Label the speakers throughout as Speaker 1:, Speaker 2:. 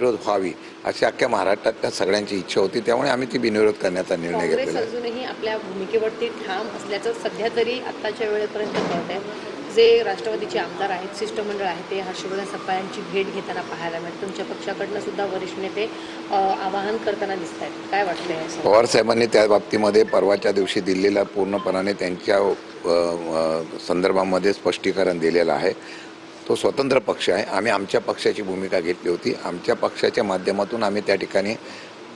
Speaker 1: बिनविरोध व्हावी अशी अख्ख्या महाराष्ट्रातल्या सगळ्यांची इच्छा होती. त्यामुळे आम्ही ती बिनविरोध करण्याचा निर्णय घेतलेला आहे.
Speaker 2: काँग्रेस अजूनही आपल्या भूमिकेवरती ठाम असल्याचं सध्या तरी आत्ताच्या वेळेपर्यंत कळत आहे. जे राष्ट्रवादीचे आमदार आहेत, शिष्टमंडळ आहे, ते हर्षवर्धन सपकाळ यांची भेट घेताना पाहायला मिळतं. तुमच्या पक्षाकडनं सुद्धा वरिष्ठ नेते आवाहन करताना दिसत आहेत. काय वाटतंय?
Speaker 1: पवार साहेबांनी त्या बाबतीमध्ये परवाच्या दिवशी दिल्लीला पूर्णपणाने त्यांच्या संदर्भामध्ये स्पष्टीकरण दिलेलं आहे. तो स्वतंत्र पक्ष आहे. आम्ही आमच्या पक्षाची भूमिका घेतली होती. आमच्या पक्षाच्या माध्यमातून आम्ही त्या ठिकाणी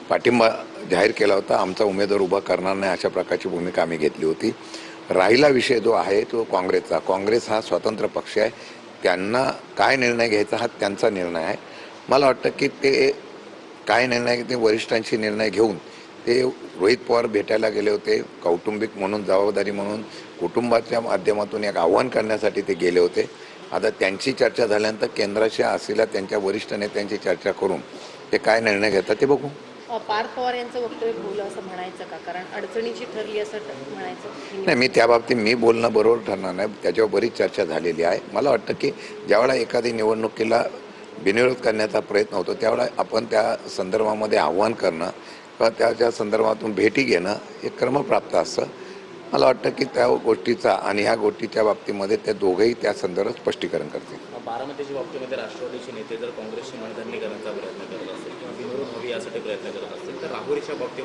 Speaker 1: पाठिंबा जाहीर केला होता. आमचा उमेदवार उभा करणार नाही अशा प्रकारची भूमिका आम्ही घेतली होती. राहिला विषय जो आहे तो काँग्रेसचा. काँग्रेस हा स्वतंत्र पक्ष आहे. त्यांना काय निर्णय घ्यायचा हा त्यांचा निर्णय आहे. मला वाटतं की ते काय निर्णय ते वरिष्ठांशी निर्णय घेऊन ते रोहित पवार भेटायला गेले होते. कौटुंबिक म्हणून जबाबदारी म्हणून कुटुंबाच्या माध्यमातून एक आव्हान करण्यासाठी ते गेले होते. आता त्यांची चर्चा झाल्यानंतर केंद्राच्या असलेल्या त्यांच्या वरिष्ठ नेत्यांची चर्चा करून ते काय निर्णय घेतात ते बघू.
Speaker 2: पार्थ पवार यांचं वक्तव्य भूल असं म्हणायचं का? कारण अडचणीची ठरली असं म्हणायचं
Speaker 1: नाही, मी त्या बाबतीत मी बोलणं बरोबर ठरणार नाही. त्याच्यावर बरीच चर्चा झालेली आहे. मला वाटतं की ज्यावेळेला एखादी निवडणुकीला बिनविरोध करण्याचा प्रयत्न होतो त्यावेळेला आपण त्या संदर्भामध्ये आव्हान करणं किंवा त्याच्या संदर्भातून भेटी घेणं हे क्रमप्राप्त असतं. मला वाटतं की त्या गोष्टीचा आणि ह्या गोष्टीच्या बाबतीमध्ये ते दोघंही त्या संदर्भात स्पष्टीकरण करतील.
Speaker 3: बारामतीच्या बाबतीमध्ये राष्ट्रवादीचे नेते जर काँग्रेसची मनधरणी करण्याचा प्रयत्न करत असतील किंवा बिनविरोध व्हावी यासाठी प्रयत्न करत असतील तर राहुरीच्या बाबतीत